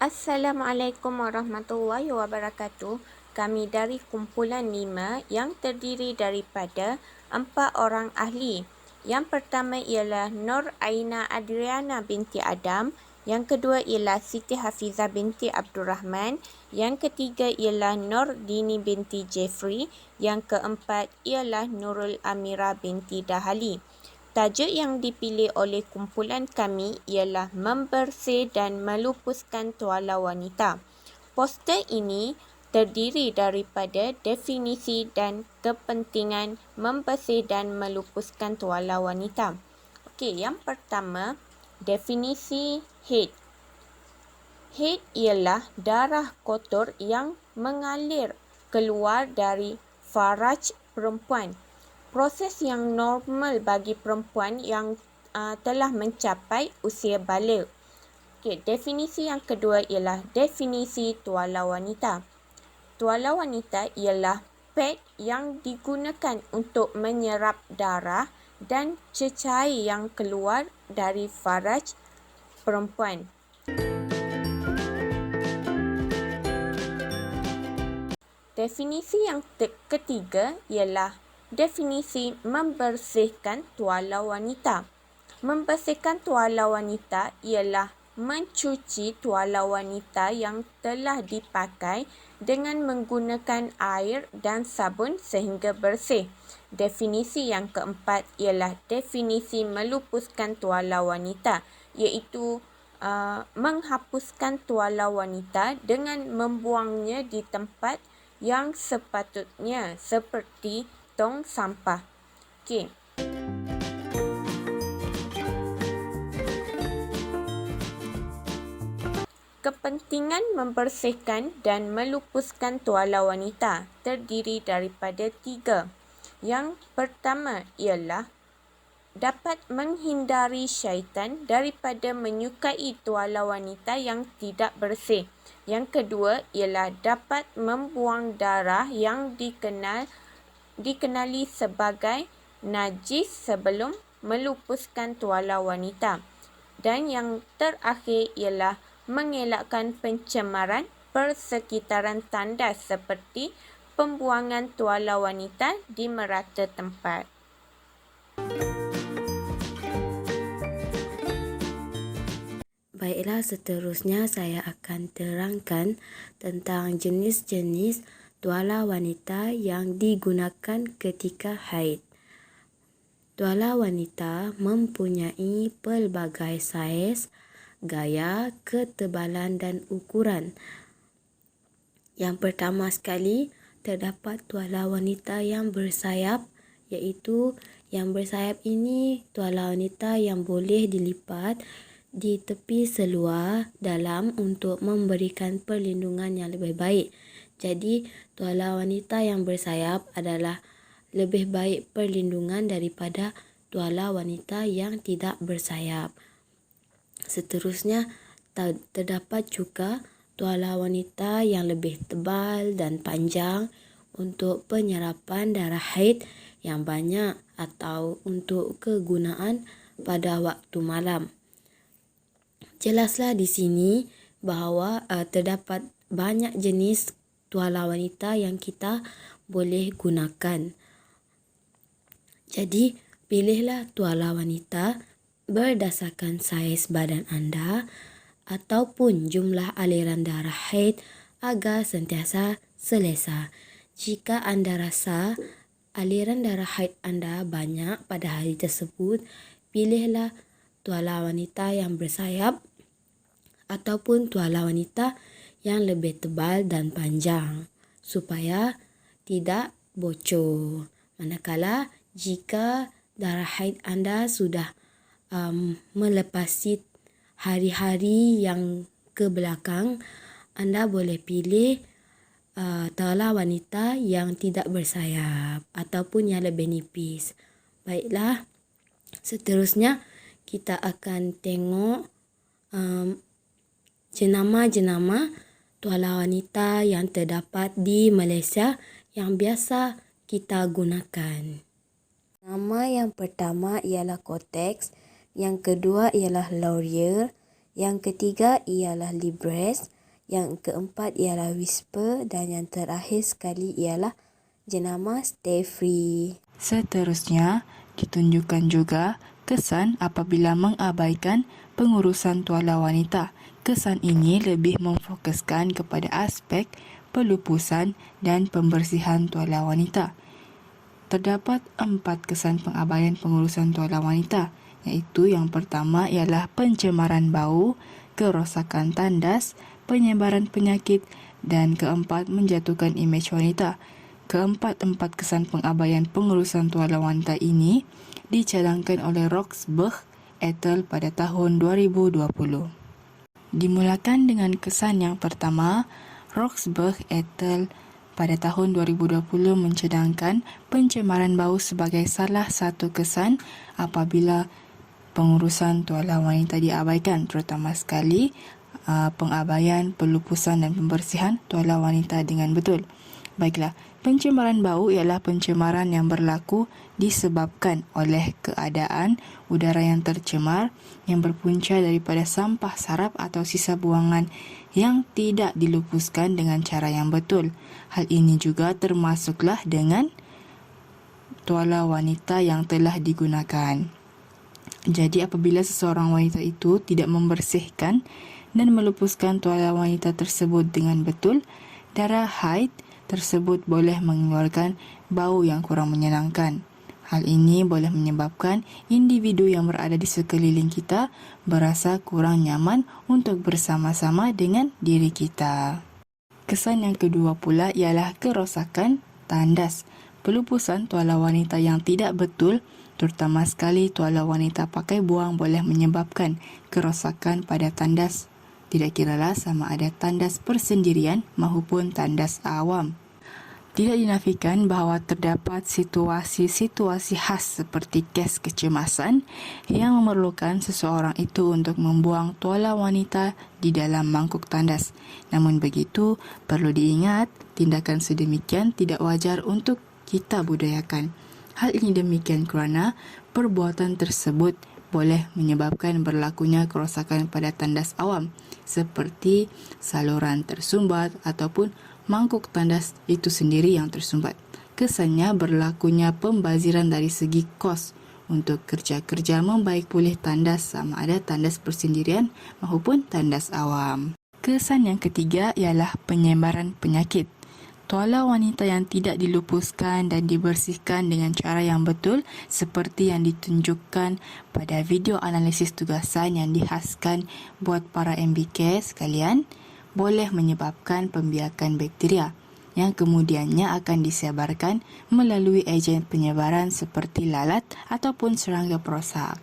Assalamualaikum warahmatullahi wabarakatuh. Kami dari kumpulan 5 yang terdiri daripada 4 orang ahli. Yang pertama ialah Nur Aina Adriana binti Adam. Yang kedua ialah Siti Hafizah binti Abdul Rahman. Yang ketiga ialah Nur Dini binti Jeffrey. Yang keempat ialah Nurul Amira binti Dahali. Tajuk yang dipilih oleh kumpulan kami ialah membersih dan melupuskan tuala wanita. Poster ini terdiri daripada definisi dan kepentingan membersih dan melupuskan tuala wanita. Okey, yang pertama, definisi haid. Haid ialah darah kotor yang mengalir keluar dari faraj perempuan. Proses yang normal bagi perempuan yang telah mencapai usia baligh. Okey, definisi yang kedua ialah definisi tuala wanita. Tuala wanita ialah pad yang digunakan untuk menyerap darah dan cecair yang keluar dari faraj perempuan. Definisi yang ketiga ialah definisi membersihkan tuala wanita. Membersihkan tuala wanita ialah mencuci tuala wanita yang telah dipakai dengan menggunakan air dan sabun sehingga bersih. Definisi yang keempat ialah definisi melupuskan tuala wanita, iaitu menghapuskan tuala wanita dengan membuangnya di tempat yang sepatutnya seperti tong sampah. Okey. Kepentingan membersihkan dan melupuskan tuala wanita terdiri daripada 3. Yang pertama ialah dapat menghindari syaitan daripada menyukai tuala wanita yang tidak bersih. Yang kedua ialah dapat membuang darah yang dikenali sebagai najis sebelum melupuskan tuala wanita. Dan yang terakhir ialah mengelakkan pencemaran persekitaran tandas seperti pembuangan tuala wanita di merata tempat. Baiklah, seterusnya saya akan terangkan tentang jenis-jenis tuala wanita yang digunakan ketika haid. Tuala wanita mempunyai pelbagai saiz, gaya, ketebalan dan ukuran. Yang pertama sekali, terdapat tuala wanita yang bersayap, iaitu yang bersayap ini tuala wanita yang boleh dilipat di tepi seluar dalam untuk memberikan perlindungan yang lebih baik. Jadi, tuala wanita yang bersayap adalah lebih baik perlindungan daripada tuala wanita yang tidak bersayap. Seterusnya, terdapat juga tuala wanita yang lebih tebal dan panjang untuk penyerapan darah haid yang banyak atau untuk kegunaan pada waktu malam. Jelaslah di sini bahawa terdapat banyak jenis tuala wanita yang kita boleh gunakan. Jadi, pilihlah tuala wanita berdasarkan saiz badan anda ataupun jumlah aliran darah haid agar sentiasa selesa. Jika anda rasa aliran darah haid anda banyak pada hari tersebut, pilihlah tuala wanita yang bersayap ataupun tuala wanita yang lebih tebal dan panjang supaya tidak bocor. Manakala jika darah haid anda sudah melepasi hari-hari yang ke belakang, anda boleh pilih tuala wanita yang tidak bersayap ataupun yang lebih nipis. Baiklah, seterusnya kita akan tengok jenama-jenama tuala wanita yang terdapat di Malaysia yang biasa kita gunakan. Nama yang pertama ialah Kotex, yang kedua ialah Laurier, yang ketiga ialah Libresse, Yang keempat ialah whisper dan yang terakhir sekali ialah jenama stay free. Seterusnya, ditunjukkan juga kesan apabila mengabaikan pengurusan tuala wanita. Kesan ini lebih memfokuskan kepada aspek pelupusan dan pembersihan tuala wanita. Terdapat 4 kesan pengabaian pengurusan tuala wanita, iaitu yang pertama ialah pencemaran bau, kerosakan tandas, penyebaran penyakit dan keempat menjatuhkan imej wanita. Keempat-empat kesan pengabaian pengurusan tuala wanita ini dicadangkan oleh Roxburgh et al. Pada tahun 2020. Dimulakan dengan kesan yang pertama. Roxburgh et al. Pada tahun 2020 mencadangkan pencemaran bau sebagai salah satu kesan apabila pengurusan tuala wanita diabaikan, terutama sekali pengabaian, pelupusan dan pembersihan tuala wanita dengan betul. Baiklah, pencemaran bau ialah pencemaran yang berlaku disebabkan oleh keadaan udara yang tercemar yang berpunca daripada sampah sarap atau sisa buangan yang tidak dilupuskan dengan cara yang betul. Hal ini juga termasuklah dengan tuala wanita yang telah digunakan. Jadi apabila seseorang wanita itu tidak membersihkan dan melupuskan tuala wanita tersebut dengan betul, darah haid tersebut boleh mengeluarkan bau yang kurang menyenangkan. Hal ini boleh menyebabkan individu yang berada di sekeliling kita berasa kurang nyaman untuk bersama-sama dengan diri kita. Kesan yang kedua pula ialah kerosakan tandas. Pelupusan tuala wanita yang tidak betul, terutama sekali tuala wanita pakai buang, boleh menyebabkan kerosakan pada tandas. Tidak kiralah sama ada tandas persendirian maupun tandas awam. Tidak dinafikan bahawa terdapat situasi-situasi khas seperti kes kecemasan yang memerlukan seseorang itu untuk membuang tuala wanita di dalam mangkuk tandas. Namun begitu, perlu diingat, tindakan sedemikian tidak wajar untuk kita budayakan. Hal ini demikian kerana perbuatan tersebut boleh menyebabkan berlakunya kerosakan pada tandas awam seperti saluran tersumbat ataupun mangkuk tandas itu sendiri yang tersumbat. Kesannya berlakunya pembaziran dari segi kos untuk kerja-kerja membaik pulih tandas sama ada tandas persendirian maupun tandas awam. Kesan yang ketiga ialah penyebaran penyakit. Tuala wanita yang tidak dilupuskan dan dibersihkan dengan cara yang betul seperti yang ditunjukkan pada video analisis tugasan yang dihaskan buat para MBK sekalian boleh menyebabkan pembiakan bakteria yang kemudiannya akan disebarkan melalui ejen penyebaran seperti lalat ataupun serangga perosak.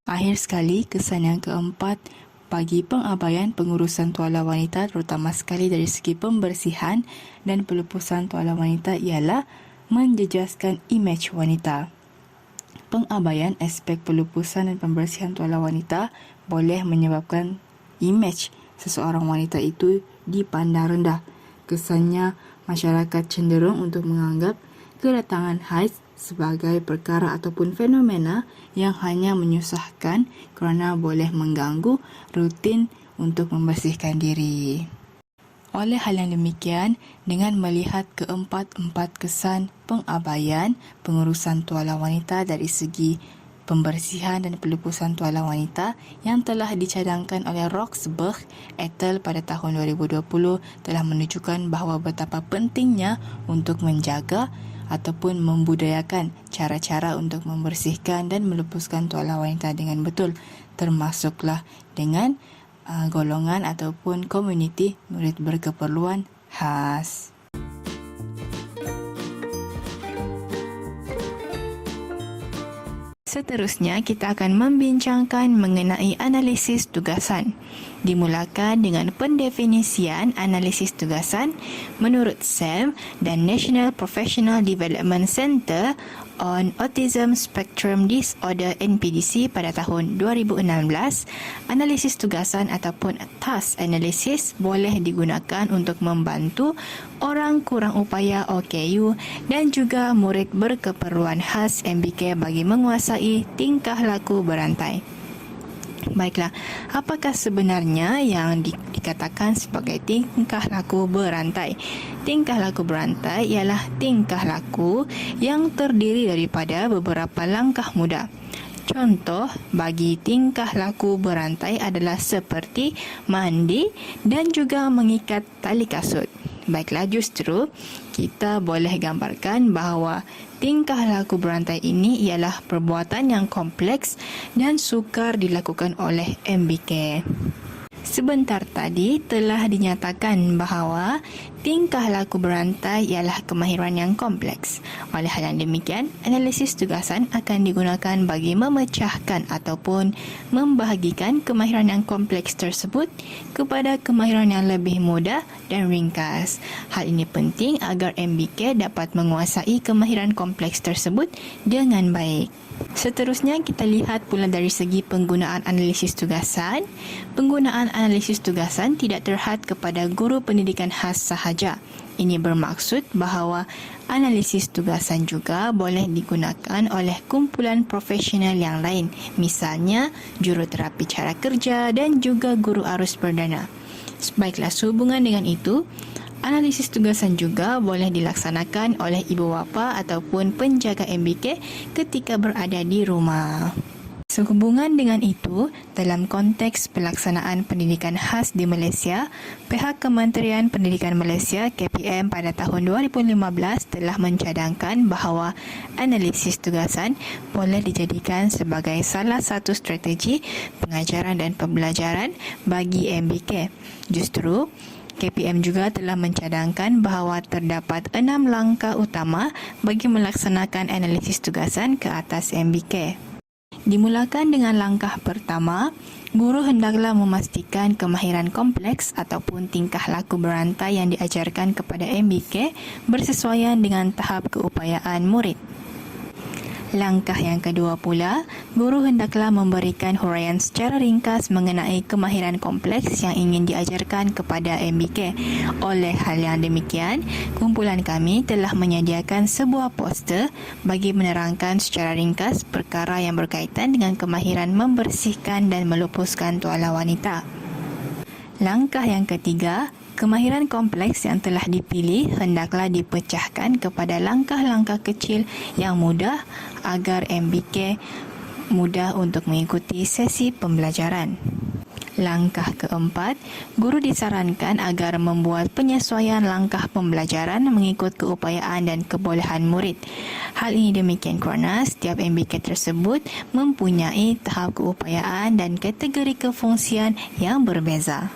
Akhir sekali, kesan yang keempat bagi pengabaian pengurusan tuala wanita terutama sekali dari segi pembersihan dan pelupusan tuala wanita ialah menjejaskan imej wanita. Pengabaian aspek pelupusan dan pembersihan tuala wanita boleh menyebabkan imej seseorang wanita itu dipandang rendah. Kesannya, masyarakat cenderung untuk menganggap kedatangan haid sebagai perkara ataupun fenomena yang hanya menyusahkan kerana boleh mengganggu rutin untuk membersihkan diri. Oleh hal yang demikian, dengan melihat keempat-empat kesan pengabaian pengurusan tuala wanita dari segi pembersihan dan pelupusan tuala wanita yang telah dicadangkan oleh Roxburgh et al. Pada tahun 2020 telah menunjukkan bahawa betapa pentingnya untuk menjaga ataupun membudayakan cara-cara untuk membersihkan dan melupuskan tuala wanita dengan betul, termasuklah dengan golongan ataupun komuniti murid berkeperluan khas. Seterusnya, kita akan membincangkan mengenai analisis tugasan. Dimulakan dengan pendefinisian analisis tugasan menurut SAM dan National Professional Development Centre on Autism Spectrum Disorder NPDC pada tahun 2016. Analisis tugasan ataupun task analysis boleh digunakan untuk membantu orang kurang upaya OKU dan juga murid berkeperluan khas MBK bagi menguasai tingkah laku berantai. Baiklah, apakah sebenarnya yang dikatakan sebagai tingkah laku berantai? Tingkah laku berantai ialah tingkah laku yang terdiri daripada beberapa langkah mudah. Contoh bagi tingkah laku berantai adalah seperti mandi dan juga mengikat tali kasut. Baiklah, justru kita boleh gambarkan bahawa tingkah laku berantai ini ialah perbuatan yang kompleks dan sukar dilakukan oleh MBK. Sebentar tadi telah dinyatakan bahawa tingkah laku berantai ialah kemahiran yang kompleks. Oleh hal yang demikian, analisis tugasan akan digunakan bagi memecahkan ataupun membahagikan kemahiran yang kompleks tersebut kepada kemahiran yang lebih mudah dan ringkas. Hal ini penting agar MBK dapat menguasai kemahiran kompleks tersebut dengan baik. Seterusnya kita lihat pula dari segi penggunaan analisis tugasan. Penggunaan analisis tugasan tidak terhad kepada guru pendidikan khas sahaja. Ini bermaksud bahawa analisis tugasan juga boleh digunakan oleh kumpulan profesional yang lain, misalnya juruterapi cara kerja dan juga guru arus perdana. Baiklah, sehubungan dengan itu, analisis tugasan juga boleh dilaksanakan oleh ibu bapa ataupun penjaga MBK ketika berada di rumah. Sehubungan dengan itu, dalam konteks pelaksanaan pendidikan khas di Malaysia, pihak Kementerian Pendidikan Malaysia KPM pada tahun 2015 telah mencadangkan bahawa analisis tugasan boleh dijadikan sebagai salah satu strategi pengajaran dan pembelajaran bagi MBK. Justru, KPM juga telah mencadangkan bahawa terdapat 6 langkah utama bagi melaksanakan analisis tugasan ke atas MBK. Dimulakan dengan langkah pertama, guru hendaklah memastikan kemahiran kompleks ataupun tingkah laku berantai yang diajarkan kepada MBK bersesuaian dengan tahap keupayaan murid. Langkah yang kedua pula, guru hendaklah memberikan huraian secara ringkas mengenai kemahiran kompleks yang ingin diajarkan kepada MBK. Oleh hal yang demikian, kumpulan kami telah menyediakan sebuah poster bagi menerangkan secara ringkas perkara yang berkaitan dengan kemahiran membersihkan dan melupuskan tuala wanita. Langkah yang ketiga, kemahiran kompleks yang telah dipilih hendaklah dipecahkan kepada langkah-langkah kecil yang mudah agar MBK mudah untuk mengikuti sesi pembelajaran. Langkah keempat, guru disarankan agar membuat penyesuaian langkah pembelajaran mengikut keupayaan dan kebolehan murid. Hal ini demikian kerana setiap MBK tersebut mempunyai tahap keupayaan dan kategori kefungsian yang berbeza.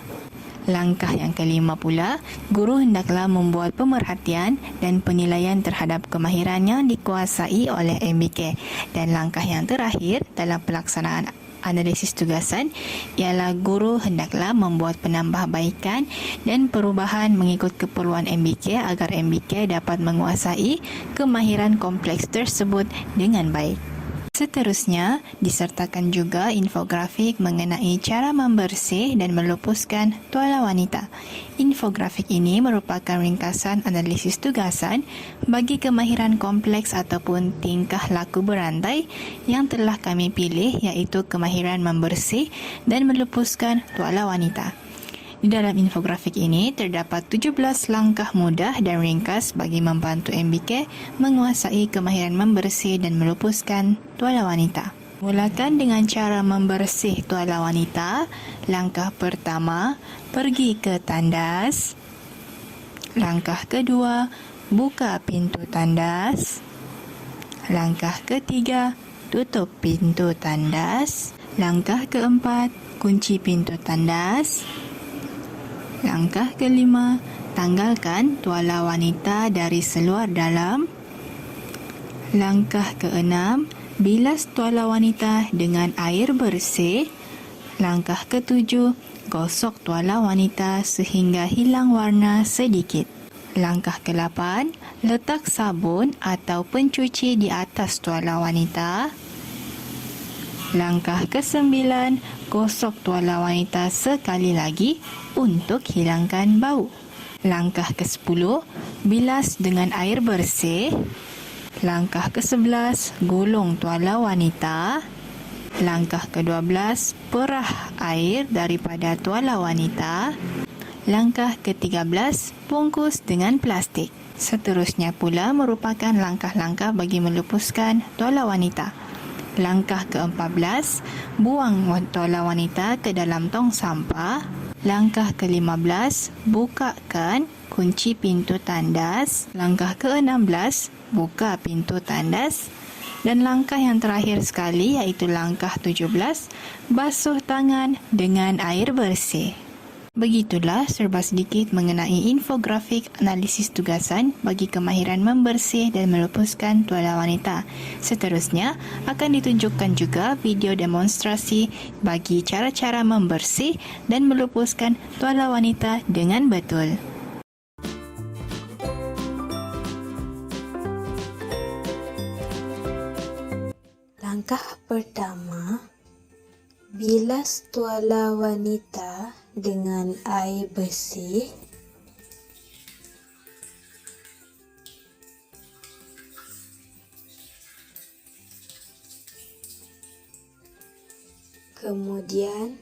Langkah yang kelima pula, guru hendaklah membuat pemerhatian dan penilaian terhadap kemahiran yang dikuasai oleh MBK. Dan langkah yang terakhir dalam pelaksanaan analisis tugasan ialah guru hendaklah membuat penambahbaikan dan perubahan mengikut keperluan MBK agar MBK dapat menguasai kemahiran kompleks tersebut dengan baik. Seterusnya, disertakan juga infografik mengenai cara membersih dan melupuskan tuala wanita. Infografik ini merupakan ringkasan analisis tugasan bagi kemahiran kompleks ataupun tingkah laku berantai yang telah kami pilih, iaitu kemahiran membersih dan melupuskan tuala wanita. Di dalam infografik ini terdapat 17 langkah mudah dan ringkas bagi membantu MBK menguasai kemahiran membersih dan melupuskan tuala wanita. Mulakan dengan cara membersih tuala wanita. Langkah pertama, pergi ke tandas. Langkah kedua, buka pintu tandas. Langkah ketiga, tutup pintu tandas. Langkah keempat, kunci pintu tandas. Langkah kelima, tanggalkan tuala wanita dari seluar dalam. Langkah keenam, bilas tuala wanita dengan air bersih. Langkah ketujuh, gosok tuala wanita sehingga hilang warna sedikit. Langkah ke-8, letak sabun atau pencuci di atas tuala wanita. Langkah ke-9, gosok tuala wanita sekali lagi untuk hilangkan bau. Langkah ke-10, bilas dengan air bersih. Langkah ke-11, gulung tuala wanita. Langkah ke-12, perah air daripada tuala wanita. Langkah ke-13, bungkus dengan plastik. Seterusnya pula merupakan langkah-langkah bagi melupuskan tuala wanita. Langkah ke-14, buang tuala wanita ke dalam tong sampah. Langkah ke-15, bukakan kunci pintu tandas. Langkah ke-16, buka pintu tandas. Dan langkah yang terakhir sekali iaitu langkah 17, basuh tangan dengan air bersih. Begitulah serba sedikit mengenai infografik analisis tugasan bagi kemahiran membersih dan melupuskan tuala wanita. Seterusnya akan ditunjukkan juga video demonstrasi bagi cara-cara membersih dan melupuskan tuala wanita dengan betul. Langkah pertama, bilas tuala wanita dengan air bersih. Kemudian,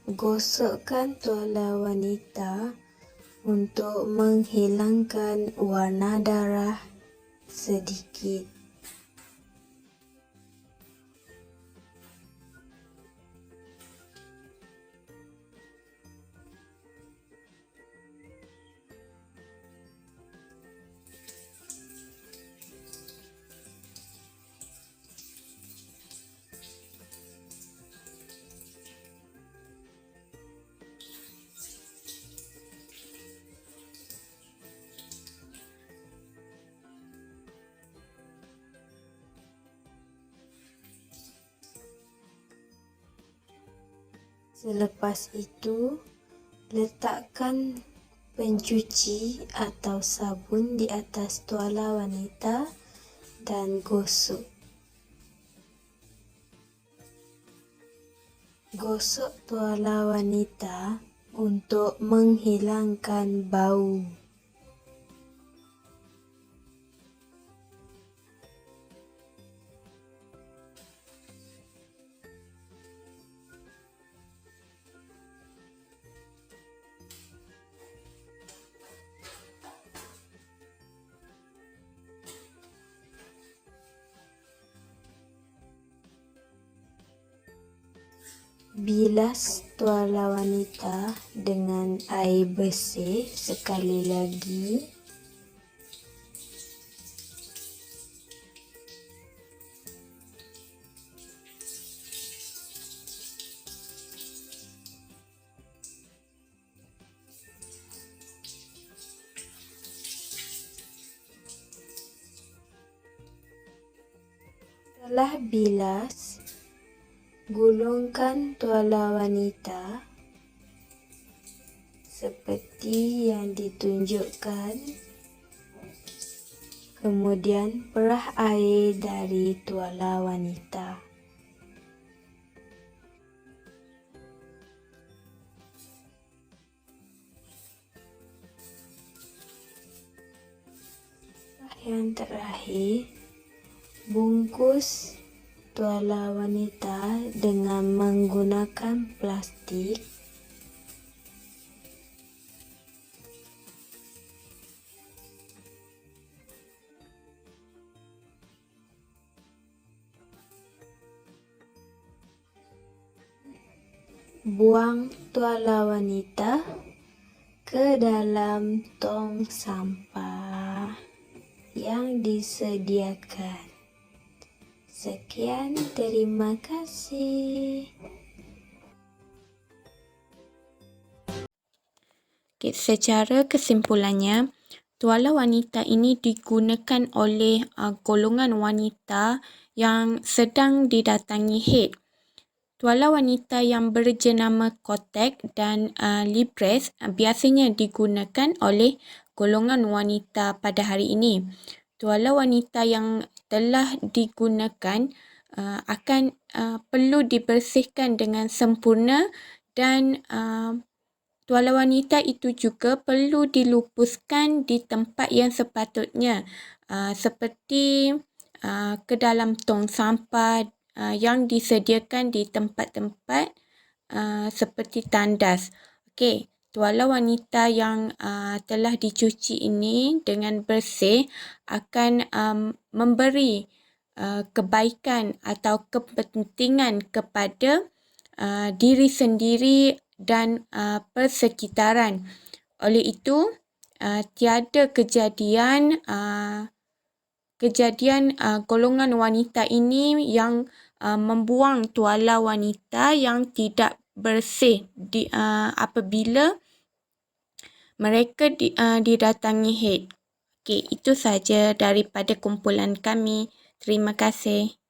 gosokkan tuala wanita untuk menghilangkan warna darah sedikit. Selepas itu, letakkan pencuci atau sabun di atas tuala wanita dan gosok. Gosok tuala wanita untuk menghilangkan bau. Bilas tuala wanita dengan air bersih sekali lagi. Setelah bilas, gulungkan tuala wanita seperti yang ditunjukkan. Kemudian perah air dari tuala wanita. Yang terakhir, bungkus tuala wanita dengan menggunakan plastik. Buang tuala wanita ke dalam tong sampah yang disediakan. Sekian, terima kasih. Secara kesimpulannya, tuala wanita ini digunakan oleh golongan wanita yang sedang didatangi haid. Tuala wanita yang berjenama Kotex dan Libres biasanya digunakan oleh golongan wanita pada hari ini. Tuala wanita yang telah digunakan akan perlu dibersihkan dengan sempurna dan tuala wanita itu juga perlu dilupuskan di tempat yang sepatutnya, seperti ke dalam tong sampah yang disediakan di tempat-tempat seperti tandas. Okey, tuala wanita yang telah dicuci ini dengan bersih akan memberi kebaikan atau kepentingan kepada diri sendiri dan persekitaran. Oleh itu, tiada kejadian golongan wanita ini yang membuang tuala wanita yang tidak bersih apabila mereka didatangi haid. Okey, itu saja daripada kumpulan kami. Terima kasih.